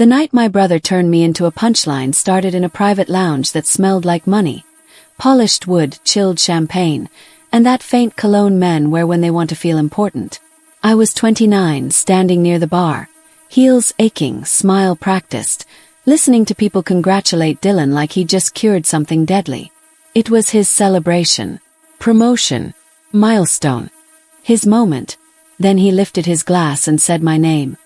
The night my brother turned me into a punchline started in a private lounge that smelled like money, polished wood, chilled champagne, and that faint cologne men wear when they want to feel important. I was 29, standing near the bar, heels aching, smile practiced, listening to people congratulate Dylan like he'd just cured something deadly. It was his celebration, promotion, milestone, his moment. Then he lifted his glass and said my name.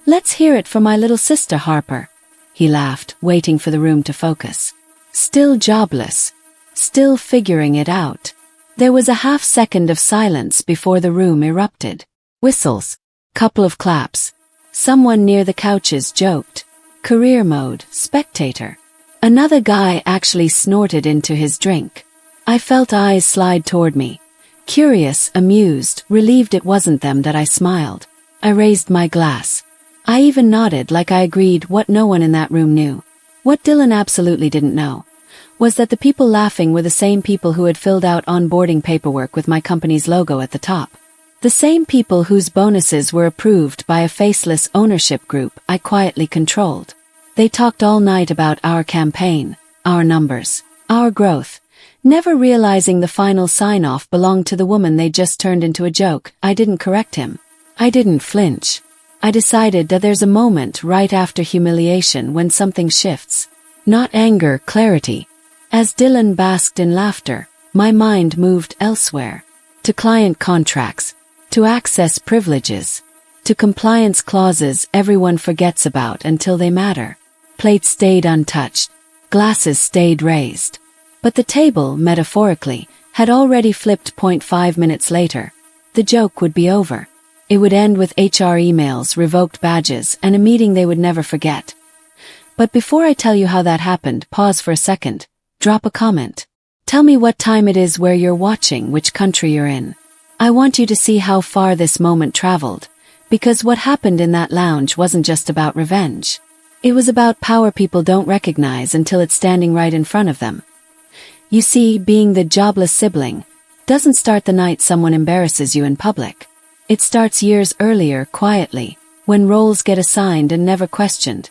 "Let's hear it for my little sister Harper." He laughed, waiting for the room to focus. Still jobless. Still figuring it out. There was a half-second of silence before the room erupted. Whistles. Couple of claps. Someone near the couches joked. Career mode, spectator. Another guy actually snorted into his drink. I felt eyes slide toward me. Curious, amused, relieved it wasn't them that I smiled. I raised my glass. I even nodded like I agreed what no one in that room knew. What Dylan absolutely didn't know was that the people laughing were the same people who had filled out onboarding paperwork with my company's logo at the top. The same people whose bonuses were approved by a faceless ownership group I quietly controlled. They talked all night about our campaign, our numbers, our growth, never realizing the final sign-off belonged to the woman they just turned into a joke. I didn't correct him. I didn't flinch. I decided that there's a moment right after humiliation when something shifts. Not anger, clarity. As Dylan basked in laughter, my mind moved elsewhere. To client contracts. To access privileges. To compliance clauses everyone forgets about until they matter. Plates stayed untouched. Glasses stayed raised. But the table, metaphorically, had already flipped. 5 minutes later. The joke would be over. It would end with HR emails, revoked badges, and a meeting they would never forget. But before I tell you how that happened, pause for a second. Drop a comment. Tell me what time it is, where you're watching, which country you're in. I want you to see how far this moment traveled, because what happened in that lounge wasn't just about revenge. It was about power people don't recognize until it's standing right in front of them. You see, being the jobless sibling doesn't start the night someone embarrasses you in public. It starts years earlier, quietly, when roles get assigned and never questioned.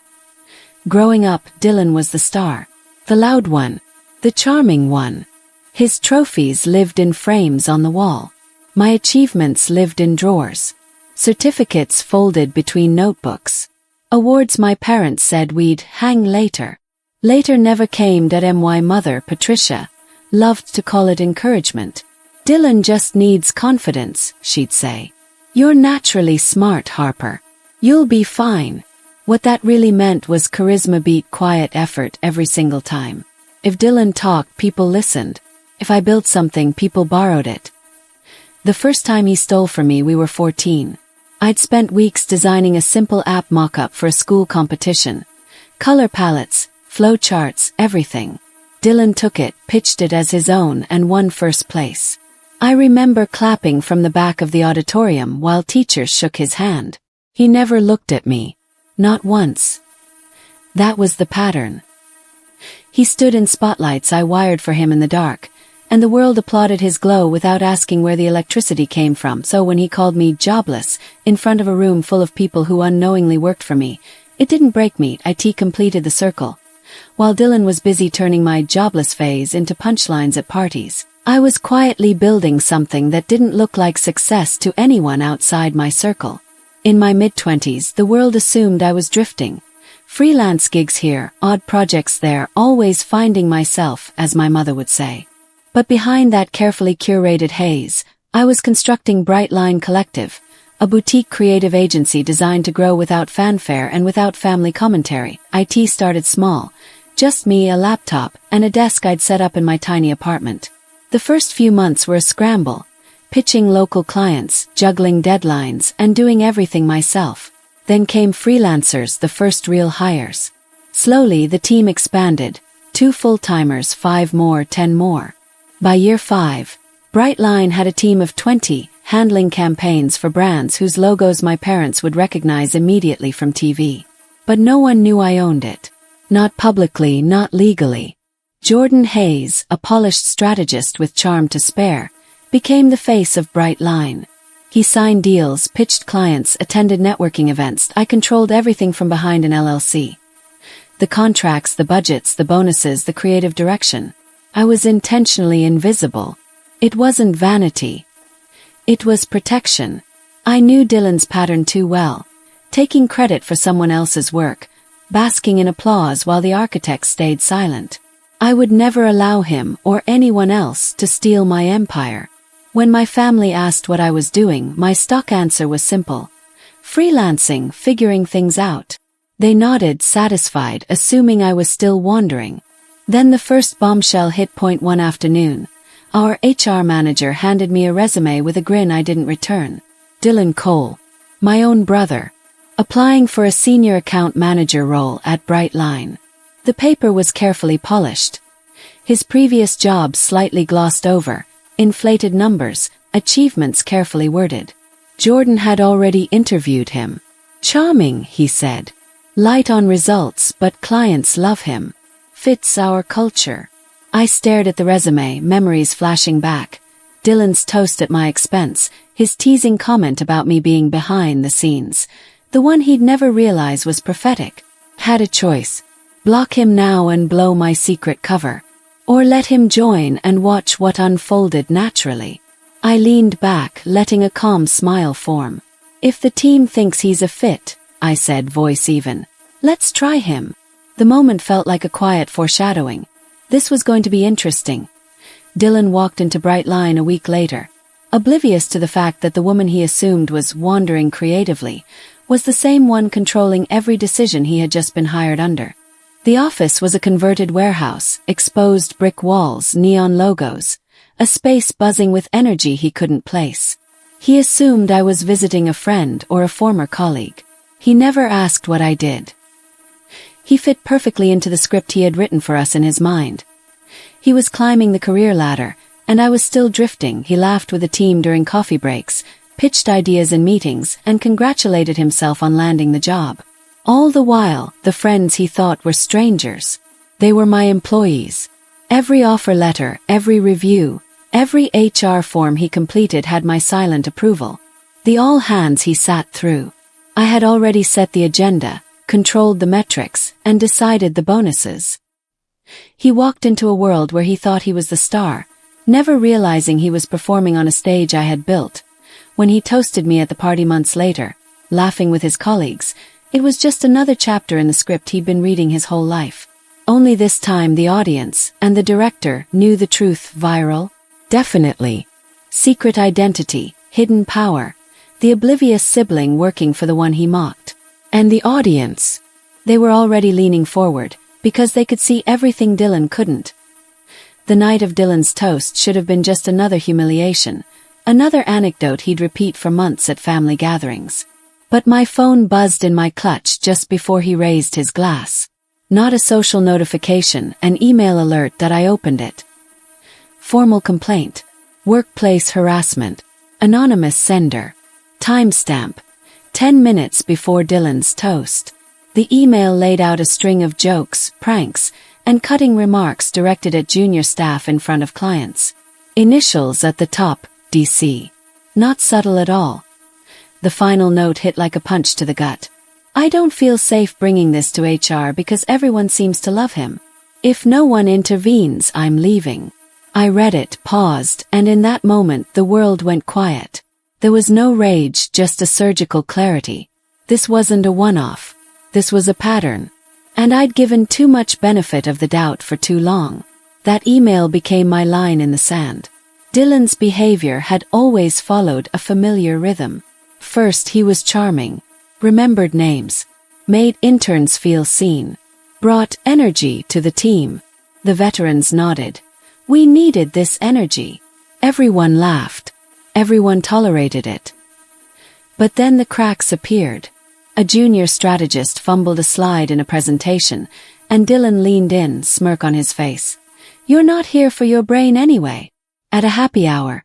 Growing up, Dylan was the star, the loud one, the charming one. His trophies lived in frames on the wall. My achievements lived in drawers. Certificates folded between notebooks. Awards my parents said we'd hang later. Later never came. My mother, Patricia, loved to call it encouragement. "Dylan just needs confidence," she'd say. "You're naturally smart, Harper. You'll be fine." What that really meant was charisma beat quiet effort every single time. If Dylan talked, people listened. If I built something, people borrowed it. The first time he stole from me, we were 14. I'd spent weeks designing a simple app mock-up for a school competition. Color palettes, flow charts, everything. Dylan took it, pitched it as his own, and won first place. I remember clapping from the back of the auditorium while teachers shook his hand. He never looked at me. Not once. That was the pattern. He stood in spotlights I wired for him in the dark, and the world applauded his glow without asking where the electricity came from. So when he called me jobless, in front of a room full of people who unknowingly worked for me, it didn't break me. It completed the circle. While Dylan was busy turning my jobless phase into punchlines at parties, I was quietly building something that didn't look like success to anyone outside my circle. In my mid-20s, the world assumed I was drifting. Freelance gigs here, odd projects there, always finding myself, as my mother would say. But behind that carefully curated haze, I was constructing Bright Line Collective, a boutique creative agency designed to grow without fanfare and without family commentary. IT started small, just me, a laptop, and a desk I'd set up in my tiny apartment. The first few months were a scramble, pitching local clients, juggling deadlines, and doing everything myself. Then came freelancers, the first real hires. Slowly the team expanded, 2 full-timers, 5 more, 10 more. By year 5, Brightline had a team of 20, handling campaigns for brands whose logos my parents would recognize immediately from TV. But no one knew I owned it. Not publicly, not legally. Jordan Hayes, a polished strategist with charm to spare, became the face of Brightline. He signed deals, pitched clients, attended networking events. I controlled everything from behind an LLC. The contracts, the budgets, the bonuses, the creative direction. I was intentionally invisible. It wasn't vanity. It was protection. I knew Dylan's pattern too well. Taking credit for someone else's work, basking in applause while the architect stayed silent. I would never allow him or anyone else to steal my empire. When my family asked what I was doing, my stock answer was simple. Freelancing, figuring things out. They nodded, satisfied, assuming I was still wandering. Then the first bombshell hit. One afternoon. Our HR manager handed me a resume with a grin I didn't return. Dylan Cole. My own brother. Applying for a senior account manager role at Brightline. The paper was carefully polished. His previous jobs slightly glossed over, inflated numbers, achievements carefully worded. Jordan had already interviewed him. Charming, he said. Light on results, but clients love him. Fits our culture. I stared at the resume, memories flashing back. Dylan's toast at my expense, his teasing comment about me being behind the scenes. The one he'd never realize was prophetic. Had a choice. Block him now and blow my secret cover. Or let him join and watch what unfolded naturally. I leaned back, letting a calm smile form. If the team thinks he's a fit, I said, voice even, let's try him. The moment felt like a quiet foreshadowing. This was going to be interesting. Dylan walked into Brightline a week later, oblivious to the fact that the woman he assumed was wandering creatively was the same one controlling every decision he had just been hired under. The office was a converted warehouse, exposed brick walls, neon logos, a space buzzing with energy he couldn't place. He assumed I was visiting a friend or a former colleague. He never asked what I did. He fit perfectly into the script he had written for us in his mind. He was climbing the career ladder, and I was still drifting. He laughed with the team during coffee breaks, pitched ideas in meetings, and congratulated himself on landing the job. All the while, the friends he thought were strangers. They were my employees. Every offer letter, every review, every HR form he completed had my silent approval. The all hands he sat through. I had already set the agenda, controlled the metrics, and decided the bonuses. He walked into a world where he thought he was the star, never realizing he was performing on a stage I had built. When he toasted me at the party months later, laughing with his colleagues, it was just another chapter in the script he'd been reading his whole life. Only this time the audience and the director knew the truth. Viral? Definitely. Secret identity, hidden power, the oblivious sibling working for the one he mocked. And the audience? They were already leaning forward, because they could see everything Dylan couldn't. The night of Dylan's toast should have been just another humiliation, another anecdote he'd repeat for months at family gatherings. But my phone buzzed in my clutch just before he raised his glass. Not a social notification, an email alert that I opened it. Formal complaint. Workplace harassment. Anonymous sender. Timestamp. 10 minutes before Dylan's toast. The email laid out a string of jokes, pranks, and cutting remarks directed at junior staff in front of clients. Initials at the top, DC. Not subtle at all. The final note hit like a punch to the gut. I don't feel safe bringing this to HR because everyone seems to love him. If no one intervenes, I'm leaving. I read it, paused, and in that moment the world went quiet. There was no rage, just a surgical clarity. This wasn't a one-off. This was a pattern. And I'd given too much benefit of the doubt for too long. That email became my line in the sand. Dylan's behavior had always followed a familiar rhythm. First, he was charming, remembered names, made interns feel seen, brought energy to the team. The veterans nodded. We needed this energy. Everyone laughed. Everyone tolerated it. But then the cracks appeared. A junior strategist fumbled a slide in a presentation, and Dylan leaned in, smirk on his face. You're not here for your brain anyway. At a happy hour,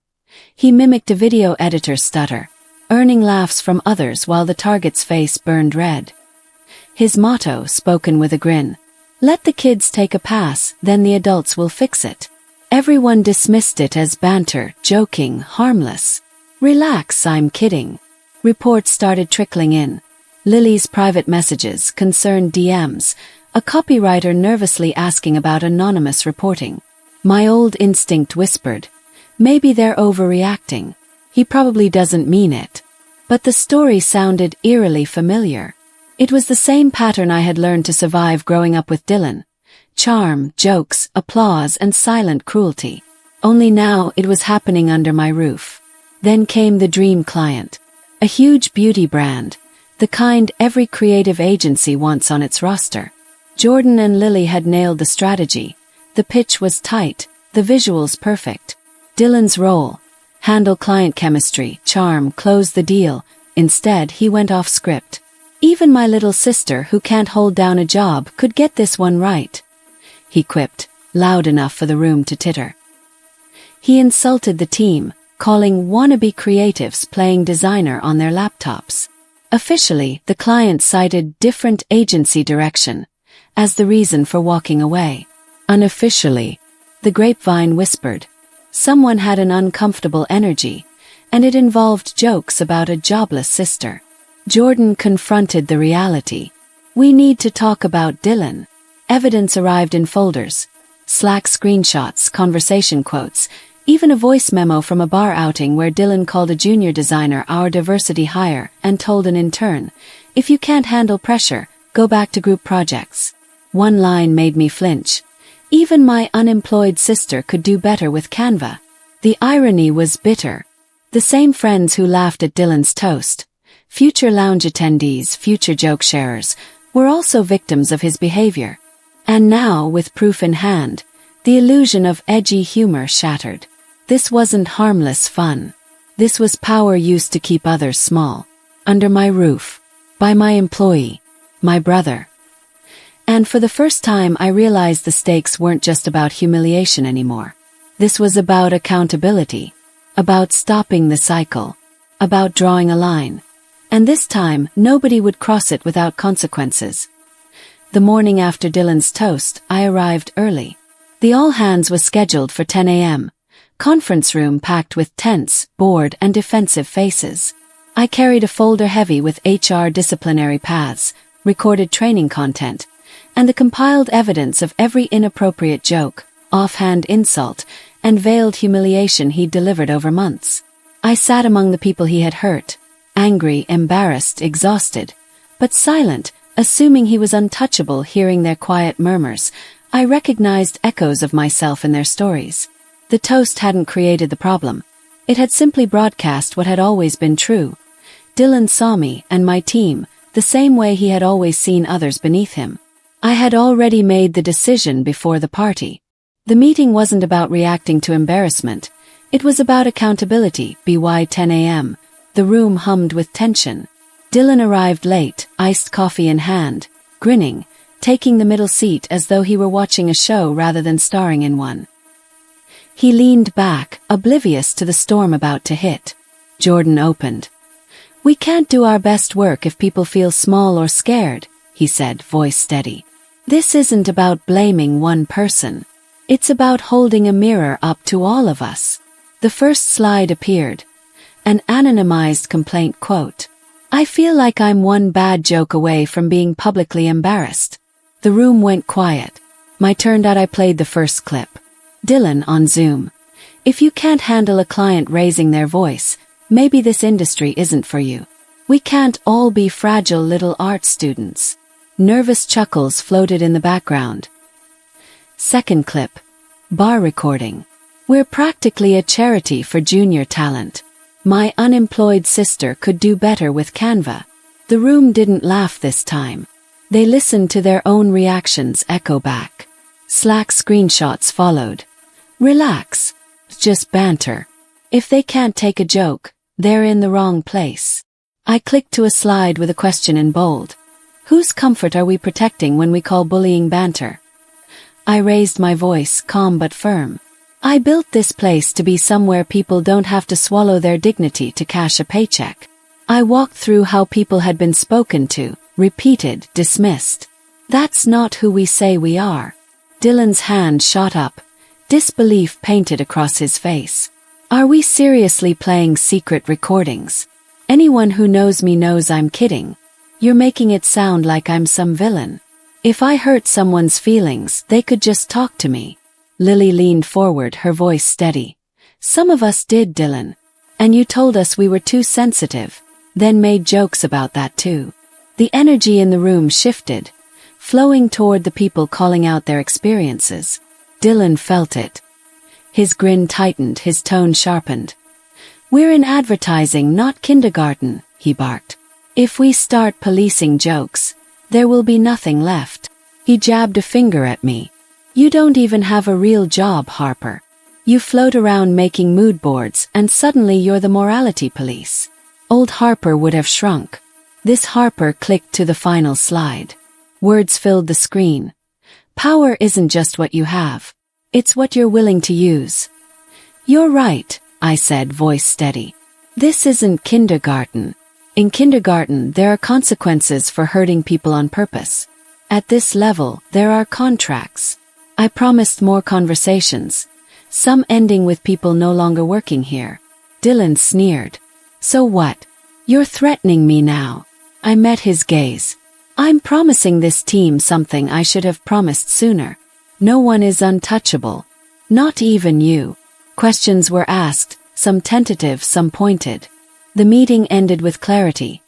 he mimicked a video editor stutter, earning laughs from others while the target's face burned red. His motto, spoken with a grin, let the kids take a pass, then the adults will fix it. Everyone dismissed it as banter, joking, harmless. Relax, I'm kidding. Reports started trickling in. Lily's private messages, concerned DMs, a copywriter nervously asking about anonymous reporting. My old instinct whispered, maybe they're overreacting. He probably doesn't mean it. But the story sounded eerily familiar. It was the same pattern I had learned to survive growing up with Dylan. Charm, jokes, applause, and silent cruelty. Only now it was happening under my roof. Then came the dream client. A huge beauty brand, the kind every creative agency wants on its roster. Jordan and Lily had nailed the strategy. The pitch was tight, the visuals perfect. Dylan's role: handle client chemistry, charm, close the deal. Instead, he went off script. Even my little sister, who can't hold down a job, could get this one right, he quipped, loud enough for the room to titter. He insulted the team, calling wannabe creatives playing designer on their laptops. Officially, the client cited different agency direction as the reason for walking away. Unofficially, the grapevine whispered, someone had an uncomfortable energy, and it involved jokes about a jobless sister. Jordan confronted the reality. We need to talk about Dylan. Evidence arrived in folders. Slack screenshots, conversation quotes, even a voice memo from a bar outing where Dylan called a junior designer our diversity hire and told an intern, if you can't handle pressure, go back to group projects. One line made me flinch. Even my unemployed sister could do better with Canva. The irony was bitter. The same friends who laughed at Dylan's toast, future lounge attendees, future joke sharers, were also victims of his behavior. And now, with proof in hand, the illusion of edgy humor shattered. This wasn't harmless fun. This was power used to keep others small. Under my roof. By my employee. My brother. And for the first time I realized the stakes weren't just about humiliation anymore. This was about accountability. About stopping the cycle. About drawing a line. And this time, nobody would cross it without consequences. The morning after Dylan's toast, I arrived early. The all-hands was scheduled for 10 a.m. Conference room packed with tense, bored, and defensive faces. I carried a folder heavy with HR disciplinary paths, recorded training content, and the compiled evidence of every inappropriate joke, offhand insult, and veiled humiliation he'd delivered over months. I sat among the people he had hurt, angry, embarrassed, exhausted, but silent, assuming he was untouchable. Hearing their quiet murmurs, I recognized echoes of myself in their stories. The toast hadn't created the problem. It had simply broadcast what had always been true. Dylan saw me and my team the same way he had always seen others beneath him. I had already made the decision before the party. The meeting wasn't about reacting to embarrassment. It was about accountability. By 10 a.m., the room hummed with tension. Dylan arrived late, iced coffee in hand, grinning, taking the middle seat as though he were watching a show rather than starring in one. He leaned back, oblivious to the storm about to hit. Jordan opened. We can't do our best work if people feel small or scared, he said, voice steady. This isn't about blaming one person. It's about holding a mirror up to all of us. The first slide appeared. An anonymized complaint quote. I feel like I'm one bad joke away from being publicly embarrassed. The room went quiet. My turn. I played the first clip. Dylan on Zoom. If you can't handle a client raising their voice, maybe this industry isn't for you. We can't all be fragile little art students. Nervous chuckles floated in the background. Second clip. Bar recording. We're practically a charity for junior talent. My unemployed sister could do better with Canva. The room didn't laugh this time. They listened to their own reactions echo back. Slack screenshots followed. Relax. Just banter. If they can't take a joke, they're in the wrong place. I clicked to a slide with a question in bold. Whose comfort are we protecting when we call bullying banter? I raised my voice, calm but firm. I built this place to be somewhere people don't have to swallow their dignity to cash a paycheck. I walked through how people had been spoken to, repeated, dismissed. That's not who we say we are. Dylan's hand shot up. Disbelief painted across his face. Are we seriously playing secret recordings? Anyone who knows me knows I'm kidding. You're making it sound like I'm some villain. If I hurt someone's feelings, they could just talk to me. Lily leaned forward, her voice steady. Some of us did, Dylan. And you told us we were too sensitive, then made jokes about that too. The energy in the room shifted, flowing toward the people calling out their experiences. Dylan felt it. His grin tightened, his tone sharpened. We're in advertising, not kindergarten, he barked. If we start policing jokes, there will be nothing left. He jabbed a finger at me. You don't even have a real job, Harper. You float around making mood boards and suddenly you're the morality police. Old Harper would have shrunk. This Harper clicked to the final slide. Words filled the screen. Power isn't just what you have. It's what you're willing to use. You're right, I said, voice steady. This isn't kindergarten. In kindergarten, there are consequences for hurting people on purpose. At this level, there are contracts. I promised more conversations, some ending with people no longer working here. Dylan sneered. So what? You're threatening me now. I met his gaze. I'm promising this team something I should have promised sooner. No one is untouchable. Not even you. Questions were asked, some tentative, some pointed. The meeting ended with clarity.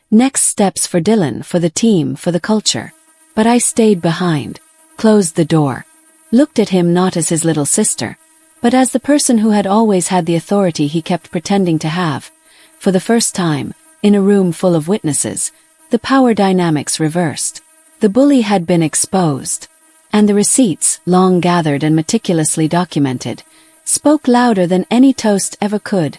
Next steps for Dylan, for the team, for the culture. But I stayed behind, closed the door, looked at him not as his little sister, but as the person who had always had the authority he kept pretending to have. For the first time, in a room full of witnesses, the power dynamics reversed. The bully had been exposed. And the receipts, long gathered and meticulously documented, spoke louder than any toast ever could.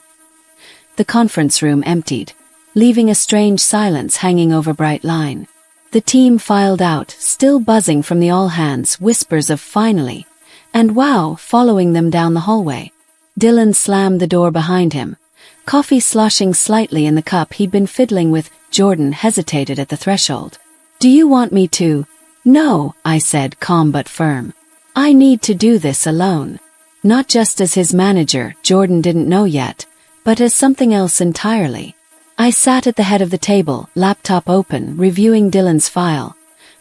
The conference room emptied, leaving a strange silence hanging over Bright Line. The team filed out, still buzzing from the all-hands, whispers of finally, and wow, following them down the hallway. Dylan slammed the door behind him. Coffee sloshing slightly in the cup he'd been fiddling with. Jordan hesitated at the threshold. Do you want me to? No, I said, calm but firm. I need to do this alone. Not just as his manager, Jordan didn't know yet, but as something else entirely. I sat at the head of the table, laptop open, reviewing Dylan's file.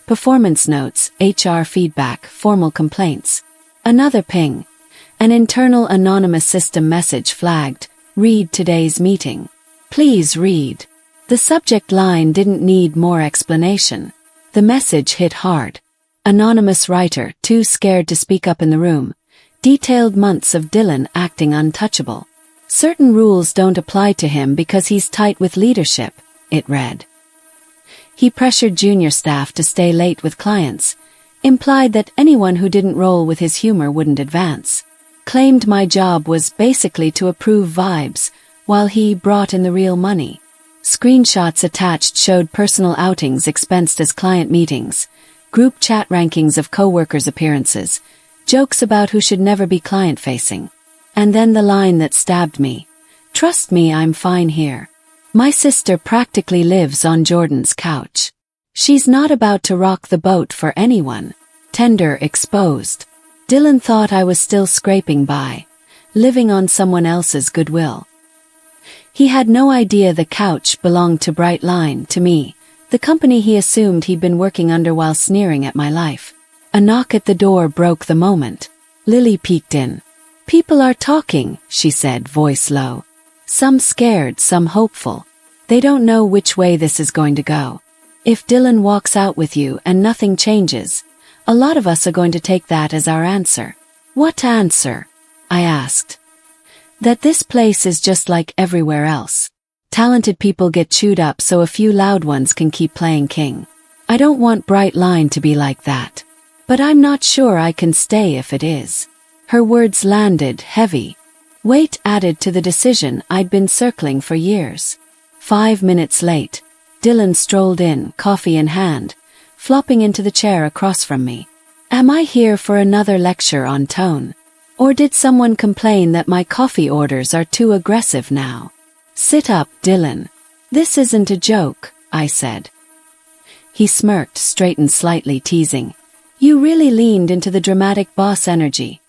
Performance notes, HR feedback, formal complaints. Another ping. An internal anonymous system message flagged, read today's meeting. Please read. The subject line didn't need more explanation. The message hit hard. Anonymous writer, too scared to speak up in the room, detailed months of Dylan acting untouchable. Certain rules don't apply to him because he's tight with leadership, it read. He pressured junior staff to stay late with clients, implied that anyone who didn't roll with his humor wouldn't advance. Claimed my job was basically to approve vibes, while he brought in the real money. Screenshots attached showed personal outings expensed as client meetings, group chat rankings of coworkers' appearances, jokes about who should never be client-facing. And then the line that stabbed me. Trust me, I'm fine here. My sister practically lives on Jordan's couch. She's not about to rock the boat for anyone. Tender exposed. Dylan thought I was still scraping by, living on someone else's goodwill. He had no idea the couch belonged to Bright Line, to me, the company he assumed he'd been working under while sneering at my life. A knock at the door broke the moment. Lily peeked in. People are talking, she said, voice low. Some scared, some hopeful. They don't know which way this is going to go. If Dylan walks out with you and nothing changes, a lot of us are going to take that as our answer. What answer? I asked. That this place is just like everywhere else. Talented people get chewed up so a few loud ones can keep playing king. I don't want Bright Line to be like that. But I'm not sure I can stay if it is. Her words landed heavy. Weight added to the decision I'd been circling for years. 5 minutes late, Dylan strolled in, coffee in hand, flopping into the chair across from me. Am I here for another lecture on tone? Or did someone complain that my coffee orders are too aggressive now? Sit up, Dylan. This isn't a joke, I said. He smirked, straightened slightly, teasing. You really leaned into the dramatic boss energy.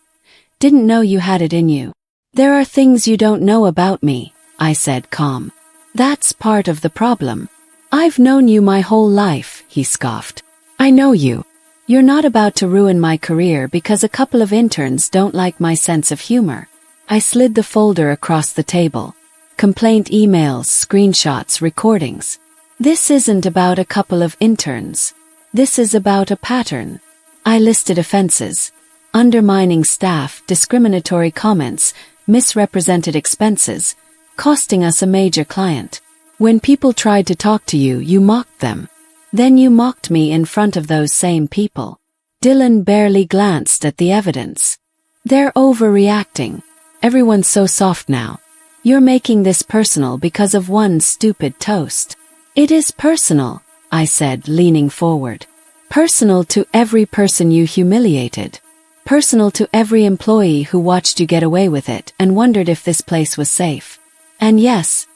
Didn't know you had it in you. There are things you don't know about me, I said calm. That's part of the problem. I've known you my whole life, he scoffed. I know you. You're not about to ruin my career because a couple of interns don't like my sense of humor. I slid the folder across the table. Complaint emails, screenshots, recordings. This isn't about a couple of interns. This is about a pattern. I listed offenses. Undermining staff, discriminatory comments, misrepresented expenses, costing us a major client. When people tried to talk to you, you mocked them. Then you mocked me in front of those same people. Dylan barely glanced at the evidence. They're overreacting. Everyone's so soft now. You're making this personal because of one stupid toast. It is personal, I said, leaning forward. Personal to every person you humiliated. Personal to every employee who watched you get away with it and wondered if this place was safe. And yes,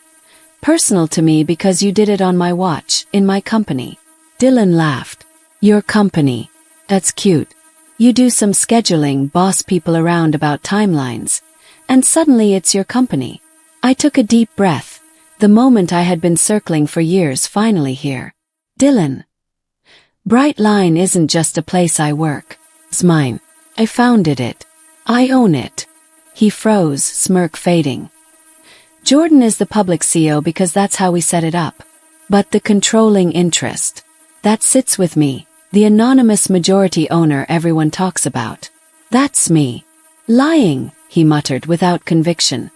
personal to me because you did it on my watch, in my company. Dylan laughed. Your company. That's cute. You do some scheduling, boss people around about timelines, and suddenly it's your company. I took a deep breath, the moment I had been circling for years finally here. Dylan. Bright Line isn't just a place I work. It's mine. I founded it. I own it. He froze, smirk fading. Jordan is the public CEO because that's how we set it up. But the controlling interest. That sits with me, the anonymous majority owner everyone talks about. That's me. Lying, he muttered without conviction.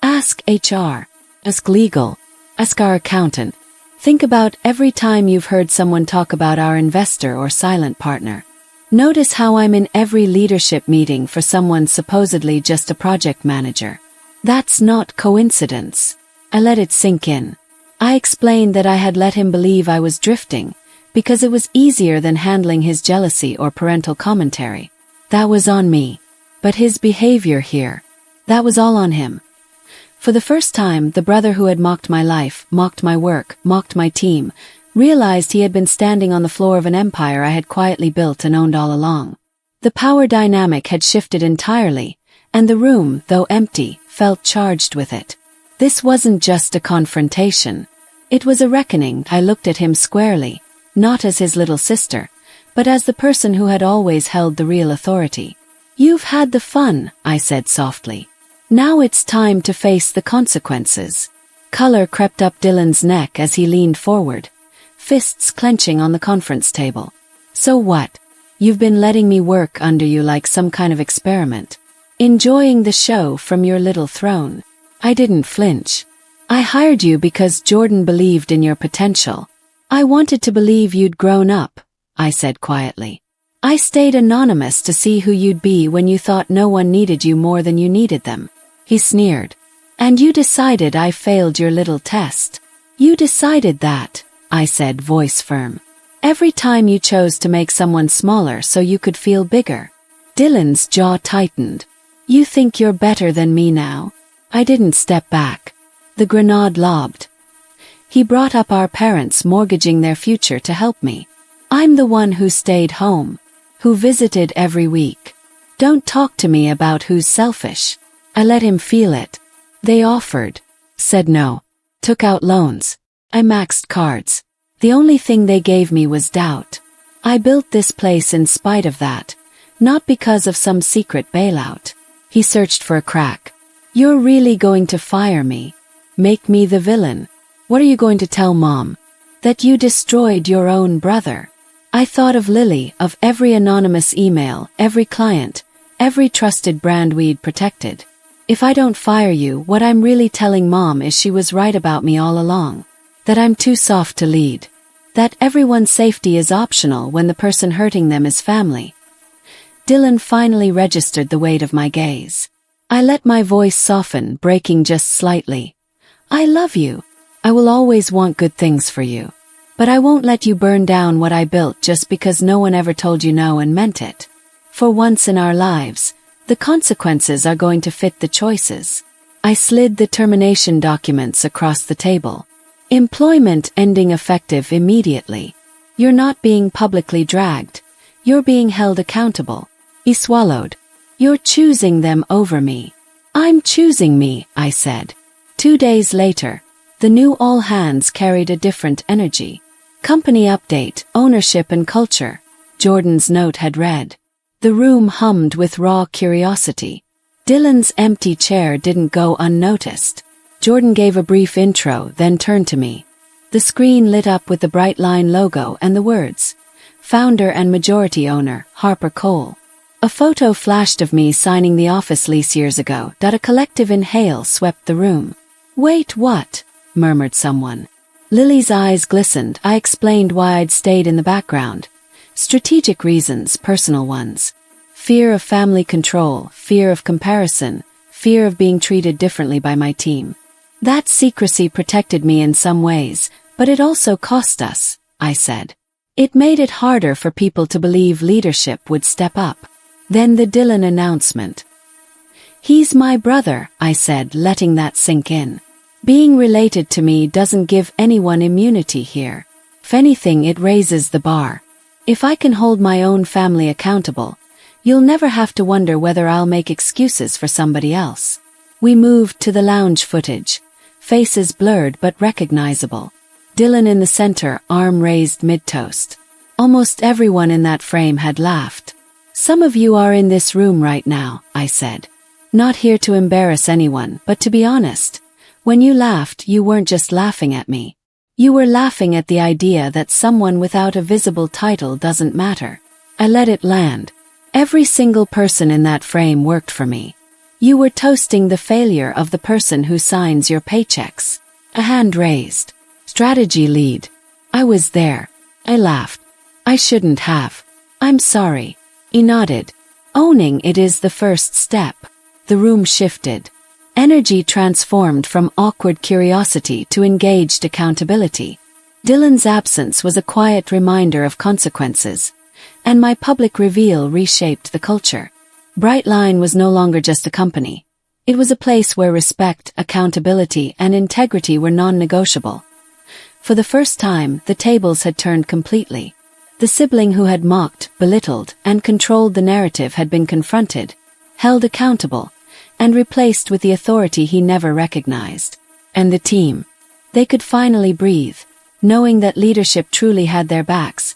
Ask HR. Ask legal. Ask our accountant. Think about every time you've heard someone talk about our investor or silent partner. Notice how I'm in every leadership meeting for someone supposedly just a project manager. That's not coincidence. I let it sink in. I explained that I had let him believe I was drifting, because it was easier than handling his jealousy or parental commentary. That was on me. But his behavior here, that was all on him. For the first time, the brother who had mocked my life, mocked my work, mocked my team, realized he had been standing on the floor of an empire I had quietly built and owned all along. The power dynamic had shifted entirely, and the room, though empty, felt charged with it. This wasn't just a confrontation. It was a reckoning. I looked at him squarely, not as his little sister, but as the person who had always held the real authority. You've had the fun, I said softly. Now it's time to face the consequences. Color crept up Dylan's neck as he leaned forward, fists clenching on the conference table. So what? You've been letting me work under you like some kind of experiment. Enjoying the show from your little throne. I didn't flinch. I hired you because Jordan believed in your potential. I wanted to believe you'd grown up, I said quietly. I stayed anonymous to see who you'd be when you thought no one needed you more than you needed them. He sneered. And you decided I failed your little test. You decided that, I said, voice firm. Every time you chose to make someone smaller so you could feel bigger. Dylan's jaw tightened. You think you're better than me now? I didn't step back. The grenade lobbed. He brought up our parents mortgaging their future to help me. I'm the one who stayed home, who visited every week. Don't talk to me about who's selfish. I let him feel it. They offered, said no, took out loans. I maxed cards. The only thing they gave me was doubt. I built this place in spite of that, not because of some secret bailout. He searched for a crack. You're really going to fire me? Make me the villain? What are you going to tell Mom? That you destroyed your own brother? I thought of Lily, of every anonymous email, every client, every trusted brand we'd protected. If I don't fire you, what I'm really telling Mom is she was right about me all along. That I'm too soft to lead. That everyone's safety is optional when the person hurting them is family. Dylan finally registered the weight of my gaze. I let my voice soften, breaking just slightly. I love you. I will always want good things for you. But I won't let you burn down what I built just because no one ever told you no and meant it. For once in our lives, the consequences are going to fit the choices. I slid the termination documents across the table. Employment ending effective immediately. You're not being publicly dragged. You're being held accountable. He swallowed. You're choosing them over me. I'm choosing me, I said. 2 days later, the new all hands carried a different energy. Company update, ownership and culture, Jordan's note had read. The room hummed with raw curiosity. Dylan's empty chair didn't go unnoticed. Jordan gave a brief intro, then turned to me. The screen lit up with the Brightline logo and the words, Founder and Majority Owner, Harper Cole. A photo flashed of me signing the office lease years ago. A collective inhale swept the room. Wait, what? Murmured someone. Lily's eyes glistened. I explained why I'd stayed in the background. Strategic reasons, personal ones. Fear of family control, fear of comparison, fear of being treated differently by my team. That secrecy protected me in some ways, but it also cost us, I said. It made it harder for people to believe leadership would step up. Then the Dylan announcement. He's my brother, I said, letting that sink in. Being related to me doesn't give anyone immunity here. If anything, it raises the bar. If I can hold my own family accountable, you'll never have to wonder whether I'll make excuses for somebody else. We moved to the lounge footage. Faces blurred but recognizable. Dylan in the center, arm raised mid-toast. Almost everyone in that frame had laughed. Some of you are in this room right now, I said. Not here to embarrass anyone, but to be honest. When you laughed, you weren't just laughing at me. You were laughing at the idea that someone without a visible title doesn't matter. I let it land. Every single person in that frame worked for me. You were toasting the failure of the person who signs your paychecks. A hand raised. Strategy lead. I was there. I laughed. I shouldn't have. I'm sorry. He nodded. Owning it is the first step. The room shifted. Energy transformed from awkward curiosity to engaged accountability. Dylan's absence was a quiet reminder of consequences, and my public reveal reshaped the culture. Brightline was no longer just a company. It was a place where respect, accountability, and integrity were non-negotiable. For the first time, the tables had turned completely. The sibling who had mocked, belittled, and controlled the narrative had been confronted, held accountable, and replaced with the authority he never recognized. And the team. They could finally breathe, knowing that leadership truly had their backs.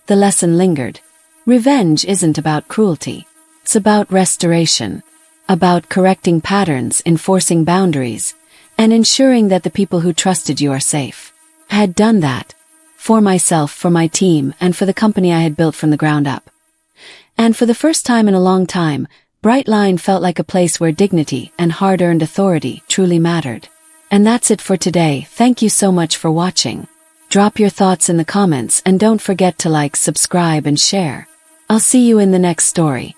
The lesson lingered. Revenge isn't about cruelty. It's about restoration. About correcting patterns, enforcing boundaries, and ensuring that the people who trusted you are safe. I had done that. For myself, for my team, and for the company I had built from the ground up. And for the first time in a long time, Brightline felt like a place where dignity and hard-earned authority truly mattered. And that's it for today. Thank you so much for watching. Drop your thoughts in the comments and don't forget to like, subscribe, and share. I'll see you in the next story.